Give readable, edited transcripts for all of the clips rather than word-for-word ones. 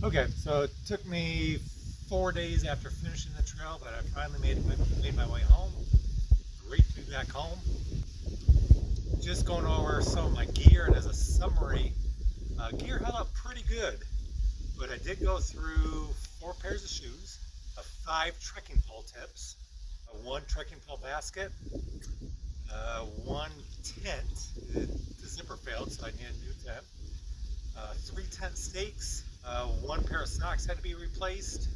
Okay, so it took me 4 days after finishing the trail, but I finally made my way home. Great to be back home. Just going over some of my gear, and as a summary, gear held up pretty good, but I did go through 4 pairs of shoes, 5 trekking pole tips, 1 trekking pole basket, 1 tent. The zipper failed, so I needed a new tent. 3 tent stakes, 1 pair of socks had to be replaced,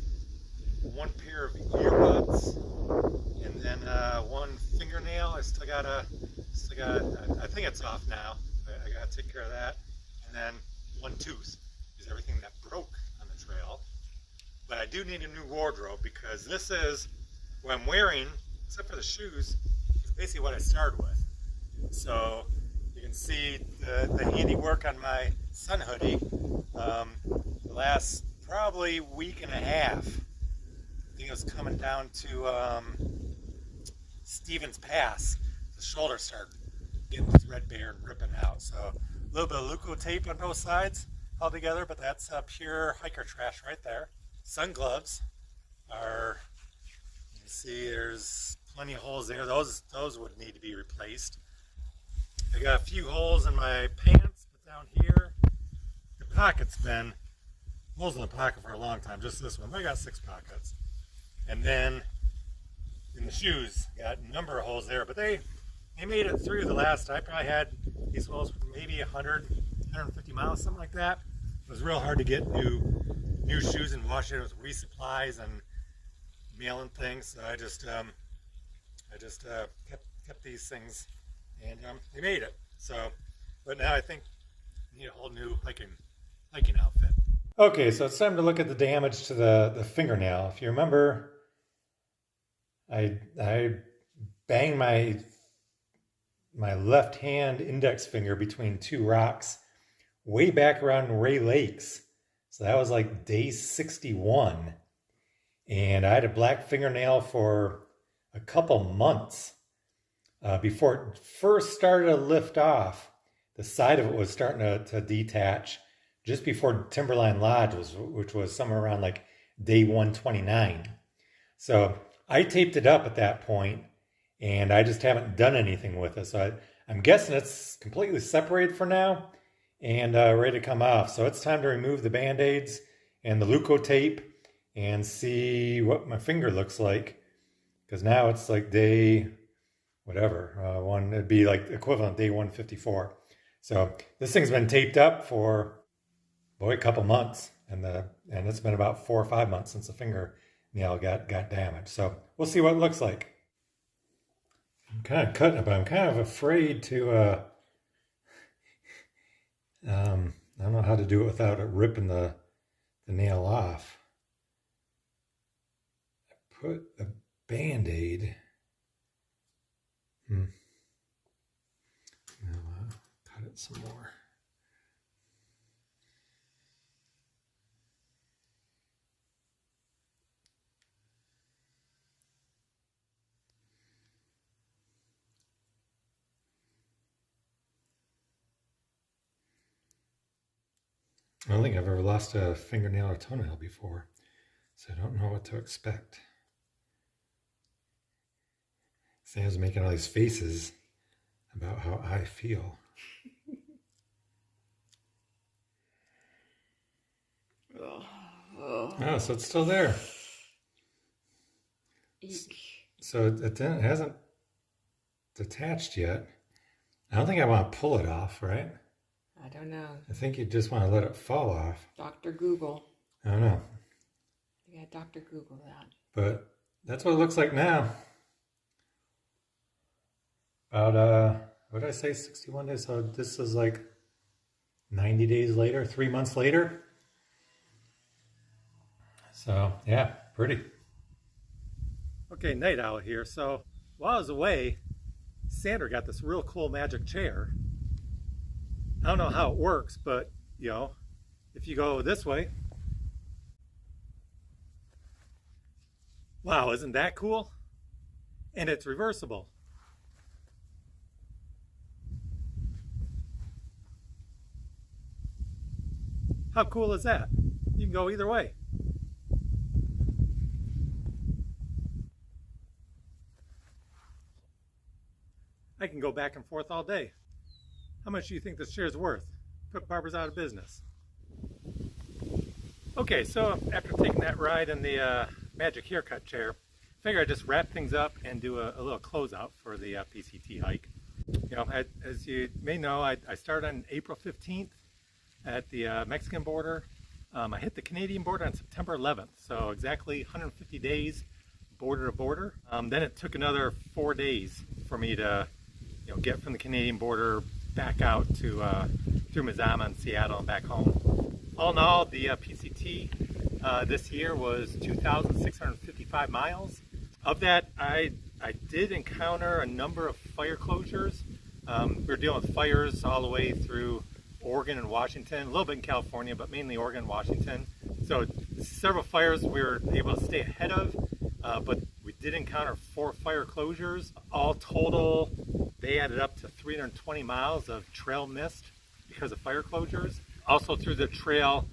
1 pair of earbuds, and then 1 fingernail. I think it's off now. I gotta take care of that. And then 1 tooth is everything that broke on the trail. But I do need a new wardrobe because this is what I'm wearing, except for the shoes, is basically what I started with. So you can see the handiwork on my sun hoodie. The last probably week and a half, I think it was coming down to Stevens Pass, the shoulder started getting threadbare and ripping out. So a little bit of Luco tape on both sides held together, but that's pure hiker trash right there. Sun gloves are, you can see there's plenty of holes there. Those would need to be replaced. I got a few holes in my pants, but down here, the pocket's been holes in the pocket for a long time, just this one. I got 6 pockets. And then in the shoes, got a number of holes there, but they made it through the last. I probably had these holes for maybe 100, 150 miles, something like that. It was real hard to get new shoes in Washington with resupplies and mailing things. So I just kept these things, and they made it. So, but now I think I need a whole new hiking outfit. Okay, so it's time to look at the damage to the fingernail. If you remember, I banged my left hand index finger between 2 rocks way back around Ray Lakes. So that was like day 61. And I had a black fingernail for a couple months. Before it first started to lift off, the side of it was starting to detach just before Timberline Lodge, which was somewhere around like day 129. So I taped it up at that point, and I just haven't done anything with it. So I'm guessing it's completely separated for now and ready to come off. So it's time to remove the Band-Aids and the Luco tape and see what my finger looks like. Because now it's like day, whatever, it'd be like equivalent day 154. So this thing's been taped up for, boy, a couple months. And it's been about 4 or 5 months since the fingernail got damaged. So we'll see what it looks like. I'm kind of cutting it, but I'm kind of afraid to, I don't know how to do it without it ripping the nail off. I put a Band-Aid. Now I'll cut it some more. I don't think I've ever lost a fingernail or toenail before, so I don't know what to expect. Sam's making all these faces about how I feel. Oh, so it's still there. So it hasn't detached yet. I don't think I want to pull it off, right? I don't know. I think you just want to let it fall off. Dr. Google. I don't know. Yeah, Dr. Google that. But that's what it looks like now. About, what did I say, 61 days? So this is like 90 days later, 3 months later. So, yeah, pretty. Okay, Night Owl here. So while I was away, Sandra got this real cool magic chair. I don't know how it works, but, you know, if you go this way. Wow, isn't that cool? And it's reversible. How cool is that? you can go either way. I can go back and forth all day. How much do you think this chair is worth? Put barbers out of business. Okay, so after taking that ride in the magic haircut chair, I figured I'd just wrap things up and do a little closeout for the PCT hike. You know, as you may know, I started on April 15th at the Mexican border. I hit the Canadian border on September 11th, so exactly 150 days border to border. Then it took another 4 days for me to get from the Canadian border back out to through Mazama and Seattle and back home. All in all, the PCT this year was 2,655 miles. Of that, I did encounter a number of fire closures. We were dealing with fires all the way through Oregon and Washington, a little bit in California, but mainly Oregon and Washington. So several fires we were able to stay ahead of, but we did encounter 4 fire closures. All total, they added up to 320 miles of trail missed because of fire closures. Also through the trail,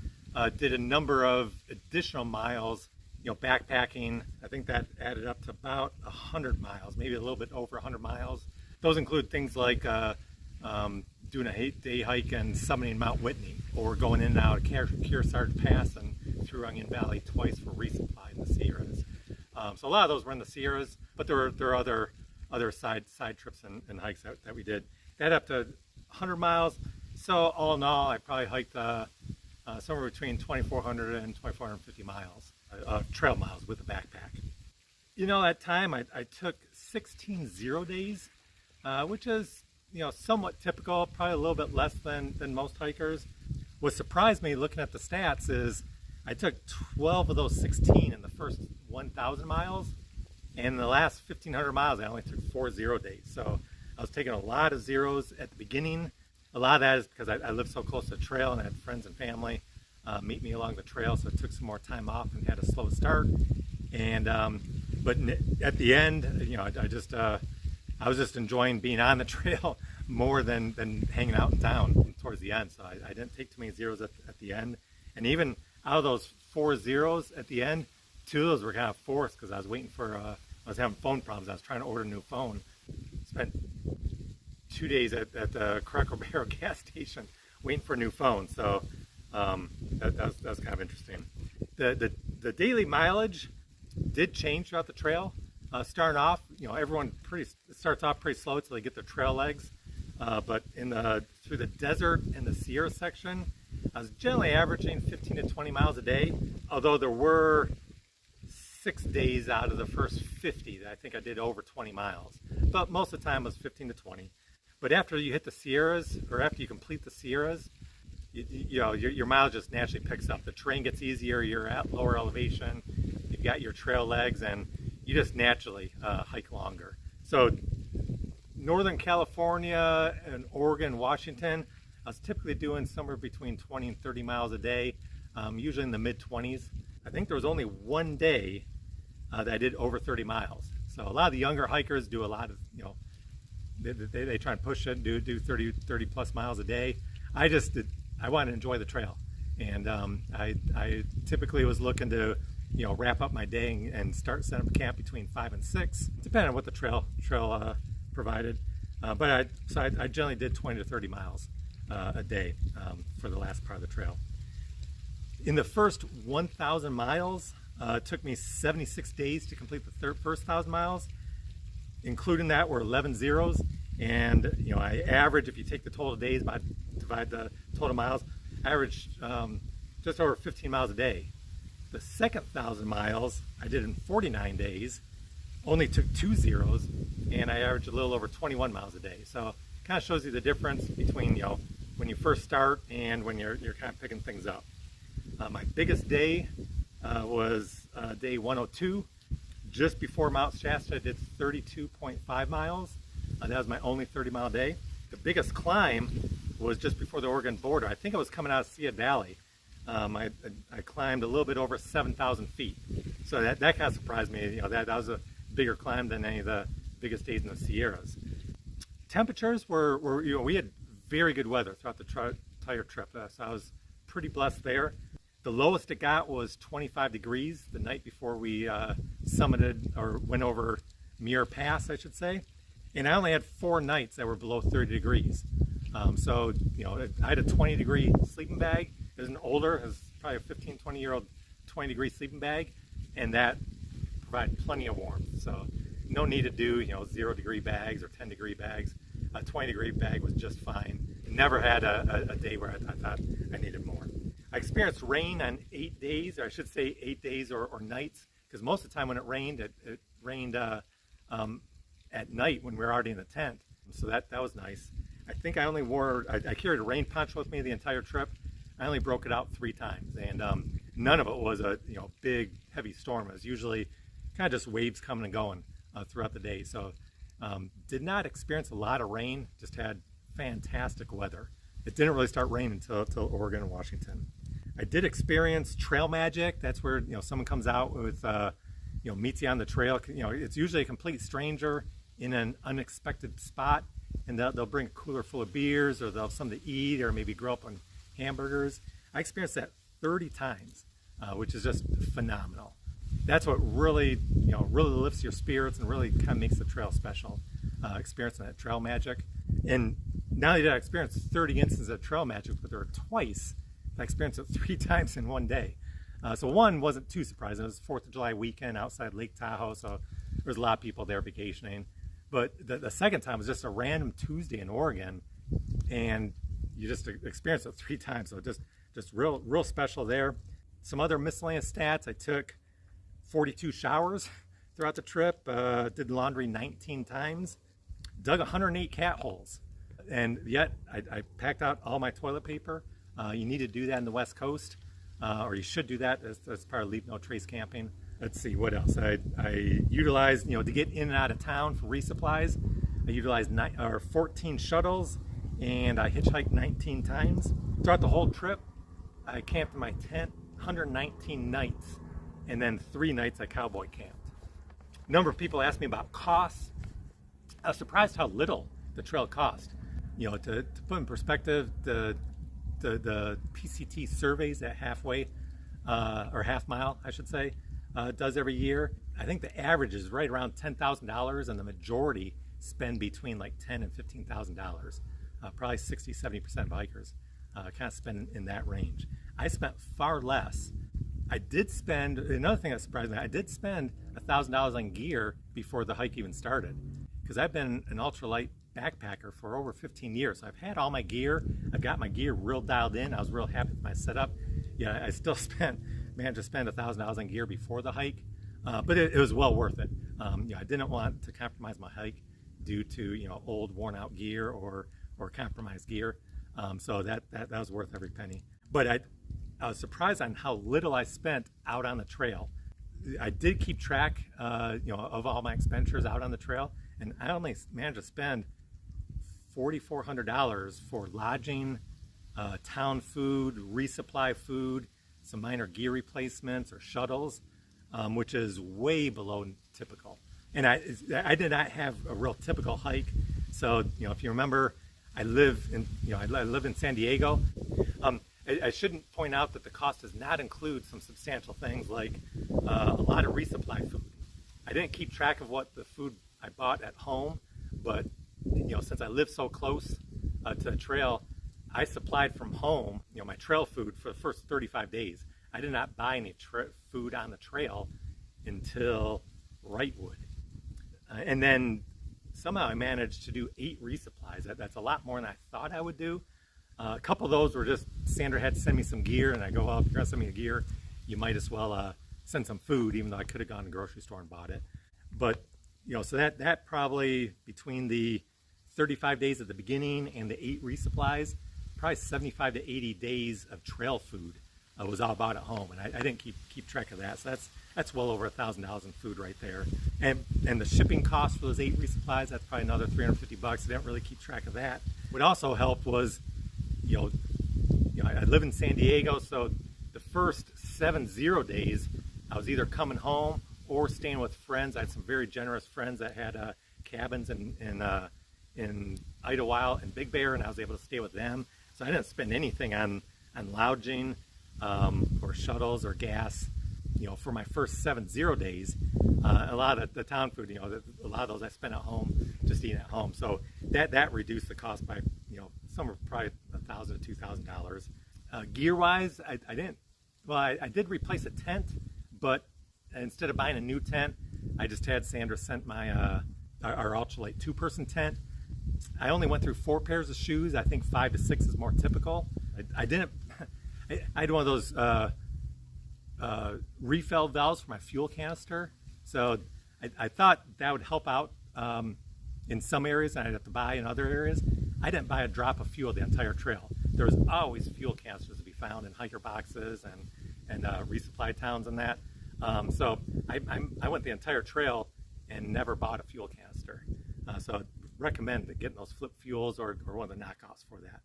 did a number of additional miles, backpacking. I think that added up to about 100 miles, maybe a little bit over 100 miles. Those include things like doing a 8-day hike and summiting Mount Whitney, or going in and out of Kearsarge Pass and through Onion Valley twice for resupply in the Sierras. So a lot of those were in the Sierras, but there are other side trips and hikes that we did. That up to 100 miles. So all in all, I probably hiked somewhere between 2,400 and 2,450 miles, trail miles with a backpack. That time I took 16 0 days, which is somewhat typical, probably a little bit less than most hikers. What surprised me looking at the stats is I took 12 of those 16 in the first 1,000 miles, and in the last 1,500 miles I only took 4 0 days. So I was taking a lot of zeros at the beginning. A lot of that is because I live so close to the trail and I had friends and family meet me along the trail, so it took some more time off and had a slow start. And but at the end, I was just enjoying being on the trail more than hanging out in town towards the end. So I didn't take too many zeros at the end. And even out of those 4 zeros at the end, 2 of those were kind of forced because I was waiting for, I was having phone problems. I was trying to order a new phone. Spent 2 days at the Cracker Barrel gas station waiting for a new phone. So that was kind of interesting. The daily mileage did change throughout the trail. Starting off, everyone starts off pretty slow until they get their trail legs. But through the desert and the Sierra section, I was generally averaging 15 to 20 miles a day. Although there were 6 days out of the first 50 that I think I did over 20 miles. But most of the time it was 15 to 20. But after you hit the Sierras, or after you complete the Sierras, your mileage just naturally picks up. The terrain gets easier. You're at lower elevation. You've got your trail legs, and you just naturally hike longer. So Northern California and Oregon, Washington, I was typically doing somewhere between 20 and 30 miles a day, usually in the mid-20s. I think there was only one day that I did over 30 miles. So a lot of the younger hikers do a lot of, they try and push it, do 30 plus miles a day. I wanted to enjoy the trail. And I typically was looking to wrap up my day and start setting up camp between 5 and 6, depending on what the trail provided. But I generally did 20 to 30 miles a day for the last part of the trail. In the first 1,000 miles, it took me 76 days to complete the first 1,000 miles. Including that were 11 zeros, and I average, if you take the total days divide the total miles, I averaged just over 15 miles a day. The second 1,000 miles I did in 49 days, only took 2 zeros, and I averaged a little over 21 miles a day. So it kind of shows you the difference between when you first start and when you're kind of picking things up. My biggest day was day 102. Just before Mount Shasta, I did 32.5 miles. That was my only 30-mile day. The biggest climb was just before the Oregon border. I think I was coming out of Seat Valley. I climbed a little bit over 7,000 feet. So that kind of surprised me. That was a bigger climb than any of the biggest days in the Sierras. Temperatures were we had very good weather throughout the entire trip. So I was pretty blessed there. The lowest it got was 25 degrees the night before we summited, or went over Muir Pass, I should say. And I only had 4 nights that were below 30 degrees. So, I had a 20-degree sleeping bag. It was probably a 15, 20-year-old 20-degree sleeping bag, and that provided plenty of warmth. So no need to do, 0-degree bags or 10-degree bags. A 20-degree bag was just fine. Never had a day where I thought I needed more. I experienced rain on 8 days, or I should say 8 days or nights, because most of the time when it rained, it rained at night when we were already in the tent. So that was nice. I think I only I carried a rain poncho with me the entire trip. I only broke it out 3 times, and none of it was a big heavy storm. It was usually kind of just waves coming and going throughout the day. So did not experience a lot of rain, just had fantastic weather. It didn't really start raining until Oregon and Washington. I did experience trail magic. That's where someone comes out with meets you on the trail. It's usually a complete stranger in an unexpected spot, and they'll bring a cooler full of beers, or they'll have something to eat, or maybe grill up on hamburgers. I experienced that 30 times, which is just phenomenal. That's what really lifts your spirits and really kind of makes the trail special, experiencing that trail magic. And not only did I experience 30 instances of trail magic, but there were twice I experienced it 3 times in one day. So one wasn't too surprising. It was 4th of July weekend outside Lake Tahoe, so there was a lot of people there vacationing. But the second time was just a random Tuesday in Oregon, and you just experienced it 3 times. So just real special there. Some other miscellaneous stats: I took 42 showers throughout the trip, did laundry 19 times, dug 108 cat holes, and yet I packed out all my toilet paper. You need to do that in the West Coast, or you should do that as part of Leave No Trace camping. Let's see, what else? I utilized, to get in and out of town for resupplies, I utilized 14 shuttles, and I hitchhiked 19 times. Throughout the whole trip, I camped in my tent 119 nights, and then 3 nights I cowboy camped. A number of people asked me about costs. I was surprised how little the trail cost. To put in perspective, the PCT surveys at halfway, or half mile, I should say, does every year. I think the average is right around $10,000, and the majority spend between like $10,000 and $15,000. Probably 60-70% of hikers kind of spend in that range. I spent far less. I did spend, another thing that surprised me, I did spend $1,000 on gear before the hike even started, because I've been an ultralight backpacker for over 15 years. So I've had all my gear. I've got my gear real dialed in. I was real happy with my setup. Yeah, I still managed to spend $1,000 on gear before the hike, but it was well worth it. I didn't want to compromise my hike due to old, worn-out gear or compromised gear. So that was worth every penny. But I was surprised on how little I spent out on the trail. I did keep track, of all my expenditures out on the trail, and I only managed to spend $4,400 for lodging, town food, resupply food, some minor gear replacements or shuttles, which is way below typical. And I did not have a real typical hike. So if you remember, I live in San Diego. I shouldn't point out that the cost does not include some substantial things like a lot of resupply food. I didn't keep track of what the food I bought at home, but since I live so close to the trail, I supplied from home, my trail food for the first 35 days. I did not buy any food on the trail until Wrightwood. And then somehow I managed to do 8 resupplies. That's a lot more than I thought I would do. A couple of those were just Sandra had to send me some gear, and I go, well, if you're going to send me gear, you might as well send some food, even though I could have gone to the grocery store and bought it. But, so that probably between the 35 days at the beginning and the 8 resupplies, probably 75 to 80 days of trail food was all bought at home, and I didn't keep track of that. So that's well over $1,000 in food right there. And the shipping cost for those 8 resupplies, that's probably another $350. I didn't really keep track of that. What also helped was, I live in San Diego, so the first 70 days, I was either coming home or staying with friends. I had some very generous friends that had cabins in Idlewild and Big Bear, and I was able to stay with them. So I didn't spend anything on lodging or shuttles or gas. For my first 7-0 days, a lot of the town food, a lot of those I spent at home, just eating at home. So that reduced the cost by, somewhere probably $1,000 to $2,000. Gear-wise, I didn't. Well, I did replace a tent, but instead of buying a new tent, I just had Sandra sent my our ultralight 2-person tent. I only went through 4 pairs of shoes. I think 5 to 6 is more typical. I didn't. I had one of those refill valves for my fuel canister, so I thought that would help out in some areas, and I'd have to buy in other areas. I didn't buy a drop of fuel the entire trail. There was always fuel canisters to be found in hiker boxes and resupply towns and that. So I went the entire trail and never bought a fuel canister. So I'd recommend getting those flip fuels or one of the knockoffs for that.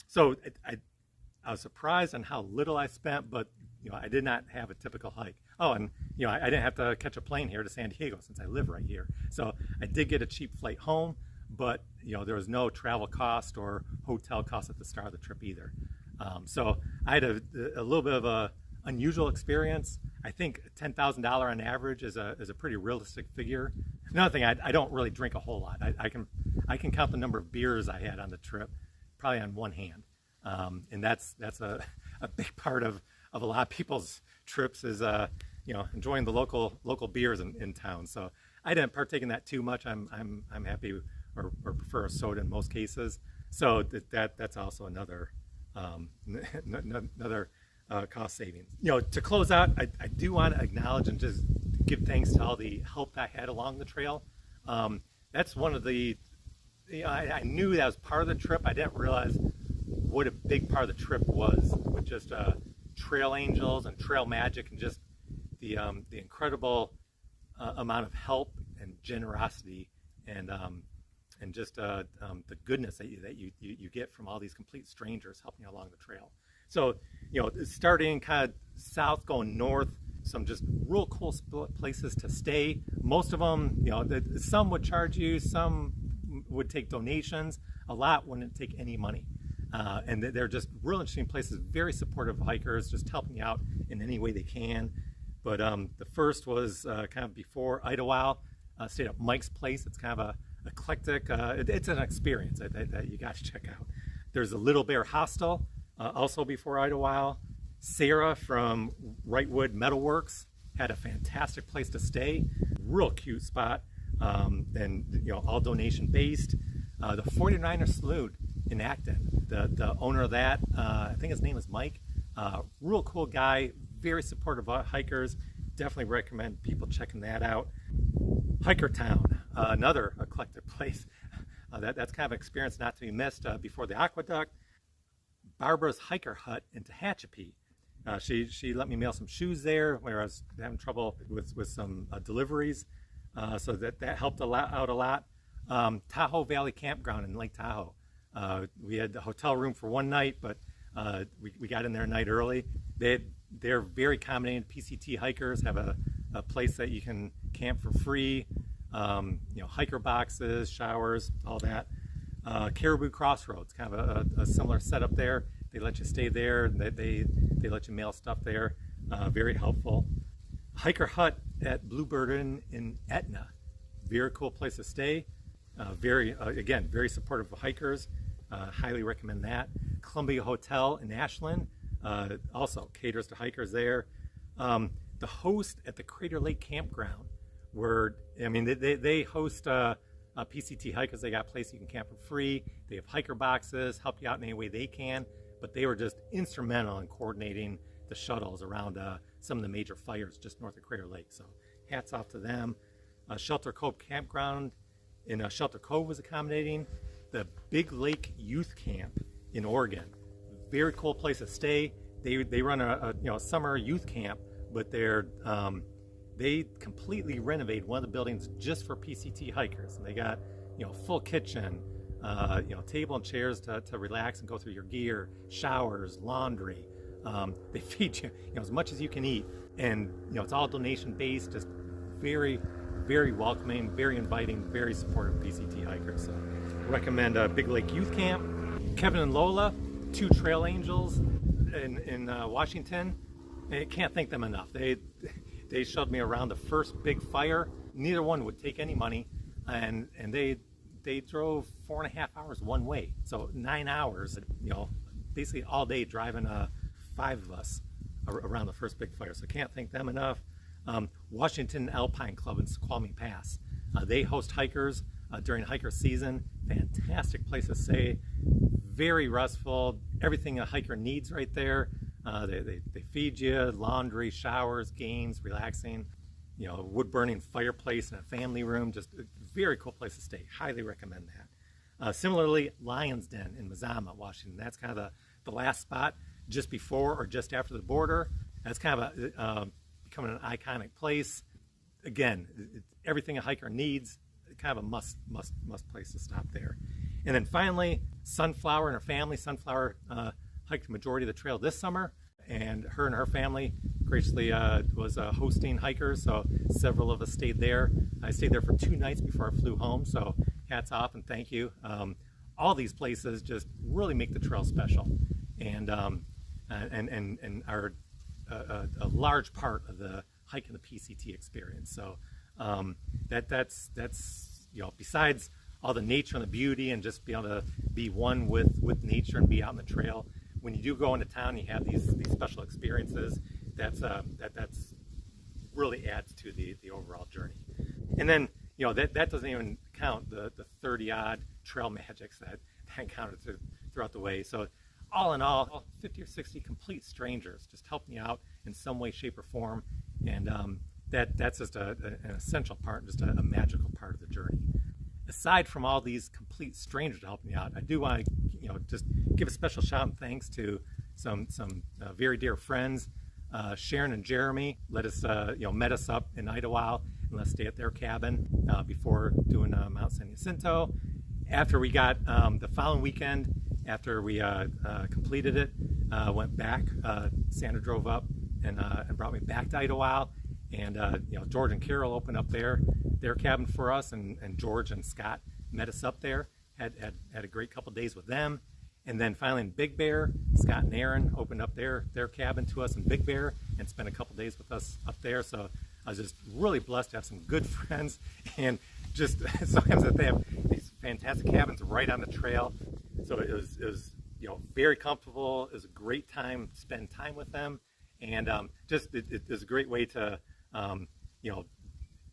So I was surprised on how little I spent, but I did not have a typical hike. Oh, and I didn't have to catch a plane here to San Diego since I live right here. So I did get a cheap flight home, but there was no travel cost or hotel cost at the start of the trip either. So I had a little bit of a unusual experience. I think $10,000 on average is a pretty realistic figure. Another thing, I don't really drink a whole lot. I can count the number of beers I had on the trip probably on one hand, and that's a big part of a lot of people's trips is enjoying the local beers in town. So I didn't partake in that too much. I'm happy or prefer a soda in most cases. So that's also another cost savings. To close out, I do want to acknowledge and just give thanks to all the help I had along the trail. That's one of the, I knew that was part of the trip. I didn't realize what a big part of the trip was with just trail angels and trail magic and just the incredible amount of help and generosity and just the goodness that you get from all these complete strangers helping you along the trail. So, starting kind of south, going north, some just real cool places to stay. Most of them, some would charge you, some would take donations. A lot wouldn't take any money. And they're just real interesting places, very supportive of hikers, just helping you out in any way they can. But the first was kind of before Idlewild, stayed at Mike's Place. It's kind of a eclectic, it's an experience that you guys check out. There's a Little Bear Hostel, also before Idlewild. Sarah from Wrightwood Metalworks had a fantastic place to stay, real cute spot, and all donation based. The 49er Saloon in Acton, the owner of that, I think his name is Mike, real cool guy, very supportive of hikers. Definitely recommend people checking that out. Hiker Town, another eclectic place. That's kind of an experience not to be missed. Before the aqueduct, Barbara's Hiker Hut in Tehachapi. She let me mail some shoes there where I was having trouble with some deliveries, so that helped out a lot. Tahoe Valley Campground in Lake Tahoe. We had the hotel room for one night, but we got in there a night early. They're very accommodating. PCT hikers have a place that you can camp for free. Hiker boxes, showers, all that. Caribou Crossroads, kind of a similar setup there. They let you stay there. They let you mail stuff there. Very helpful. Hiker Hut at Bluebird in Etna. Very cool place to stay. Very supportive of hikers. Highly recommend that. Columbia Hotel in Ashland. Also caters to hikers there. The host at the Crater Lake Campground, they host PCT hikers. They got a place you can camp for free. They have hiker boxes, help you out in any way they can. But they were just instrumental in coordinating the shuttles around some of the major fires just north of Crater Lake. So hats off to them. Shelter Cove Campground in Shelter Cove was accommodating. The Big Lake Youth Camp in Oregon, very cool place to stay. They run a summer youth camp, but they completely renovated one of the buildings just for PCT hikers. And they got full kitchen, table and chairs to relax and go through your gear, showers, laundry. They feed you as much as you can eat, and it's all donation based. Just very, very welcoming, very inviting, very supportive PCT hikers. So recommend Big Lake Youth Camp. Kevin and Lola, two trail angels. in Washington, I can't thank them enough. They showed me around the first big fire. Neither one would take any money, and they drove 4.5 hours one way, so 9 hours. Basically all day driving 5 of us around the first big fire. So can't thank them enough. Washington Alpine Club in Squamish Pass. They host hikers during hiker season. Fantastic place to stay. Very restful. Everything a hiker needs right there. They feed you, laundry, showers, games, relaxing. Wood burning fireplace and a family room. Just a very cool place to stay. Highly recommend that. Similarly, Lion's Den in Mazama, Washington. That's kind of the last spot just before or just after the border. That's kind of becoming an iconic place. Again, everything a hiker needs. Kind of a must place to stop there. And then finally, Sunflower and her family. Sunflower hiked the majority of the trail this summer, and her family graciously was hosting hikers, so several of us stayed there. I stayed there for 2 nights before I flew home, so hats off and thank you. All these places just really make the trail special, and are a large part of the hike and the PCT experience. So that's besides all the nature and the beauty and just be able to be one with nature and be out on the trail. When you do go into town, you have these special experiences. That's really adds to the overall journey. And then that doesn't even count the 30-odd trail magics that I encountered throughout the way. So all in all, 50 or 60 complete strangers just helped me out in some way, shape, or form, and that's just an essential part, just a magical part of the journey. Aside from all these complete strangers helping me out, I do want to just give a special shout and thanks to some very dear friends. Sharon and Jeremy met us up in Idlewild and let's stay at their cabin before doing Mount San Jacinto. After we got the following weekend, after we completed it, went back. Sandra drove up and brought me back to Idlewild, and George and Carol opened up their cabin for us, and George and Scott met us up there. Had a great couple days with them. And then finally in Big Bear, Scott and Aaron opened up their cabin to us in Big Bear and spent a couple days with us up there. So I was just really blessed to have some good friends, and just sometimes that they have these fantastic cabins right on the trail. So it was very comfortable. It was a great time to spend time with them, and it was a great way to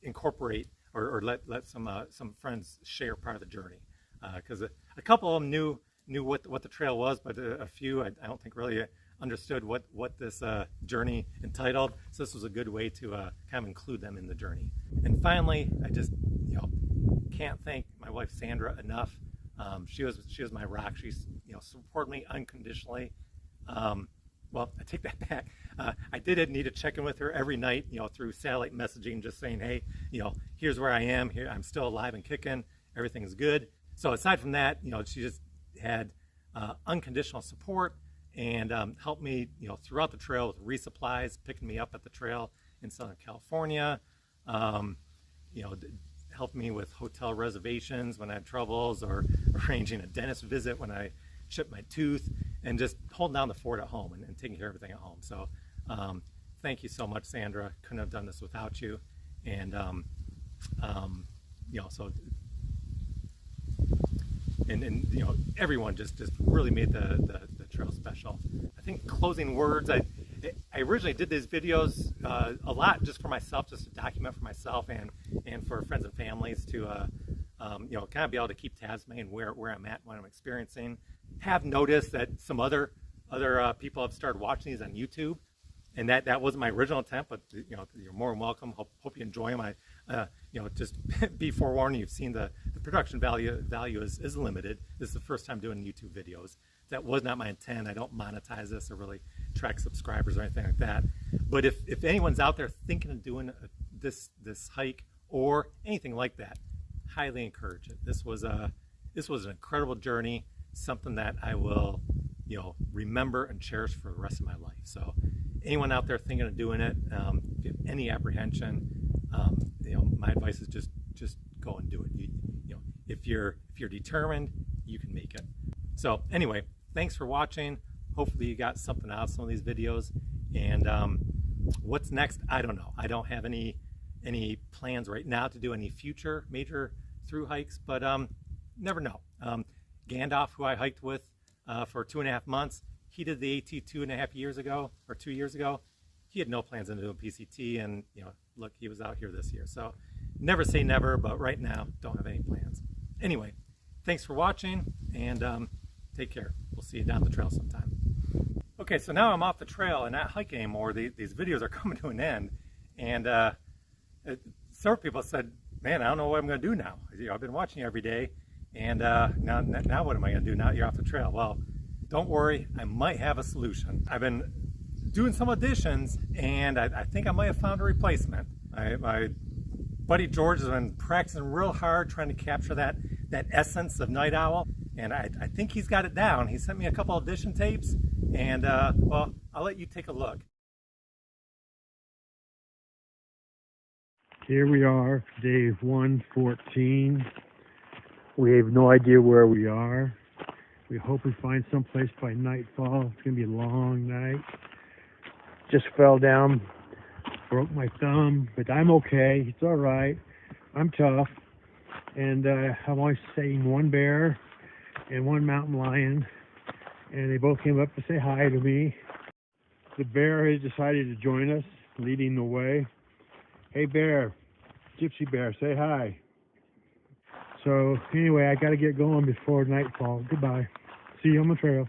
incorporate or let some friends share part of the journey, because a couple of them knew what the trail was, but a few I don't think really understood what this journey entitled. So this was a good way to kind of include them in the journey. And finally, I just can't thank my wife Sandra enough. She was my rock. She's supported me unconditionally. Well, I take that back. I did need to check in with her every night, through satellite messaging, just saying, hey, here's where I am. Here, I'm still alive and kicking. Everything's good. So aside from that, she just had unconditional support and helped me, throughout the trail with resupplies, picking me up at the trail in Southern California. Helped me with hotel reservations when I had troubles, or arranging a dentist visit when I chipped my tooth, and just holding down the fort at home and taking care of everything at home. So thank you so much, Sandra. Couldn't have done this without you. And everyone just really made the trail special. I think closing words, I originally did these videos a lot just for myself, just to document for myself and for friends and families to kind of be able to keep tabs with me and where I'm at, what I'm experiencing. Have noticed that some other people have started watching these on YouTube, and that wasn't my original intent, but you're more than welcome. Hope you enjoy them. Just be forewarned, you've seen the production value is limited. This is the first time doing YouTube videos. That was not my intent. I don't monetize this or really track subscribers or anything like that. But if anyone's out there thinking of doing this hike or anything like that, highly encourage it. This was an incredible journey, something that I will remember and cherish for the rest of my life. So anyone out there thinking of doing it, if you have any apprehension, my advice is just go and do it. If you're determined, you can make it. So anyway, thanks for watching. hopefully you got something out of some of these videos. And what's next, I don't know. I don't have any plans right now to do any future major through hikes, but never know. Gandalf, who I hiked with for 2.5 months, he did the AT 2.5 years ago, or 2 years ago. He had no plans on doing PCT, and look, he was out here this year. So never say never, but right now, don't have any plans. Anyway, thanks for watching, and take care. We'll see you down the trail sometime. Okay, so now I'm off the trail and not hiking anymore. These videos are coming to an end, and several people said, "Man, I don't know what I'm going to do now. I've been watching you every day, and now what am I going to do now that you're off the trail?" Well, don't worry, I might have a solution. I've been doing some auditions, and I think I might have found a replacement. My buddy George has been practicing real hard trying to capture that essence of Night Owl, and I think he's got it down. He sent me a couple audition tapes, and well, I'll let you take a look. Here we are, day 114. We have no idea where we are. We hope we find someplace by nightfall. It's going to be a long night. Just fell down, broke my thumb, but I'm okay. It's all right. I'm tough. And I'm always seeing one bear and one mountain lion, and they both came up to say hi to me. The bear has decided to join us, leading the way. Hey bear, gypsy bear, say hi. So anyway, I got to get going before nightfall. Goodbye. See you on the trail.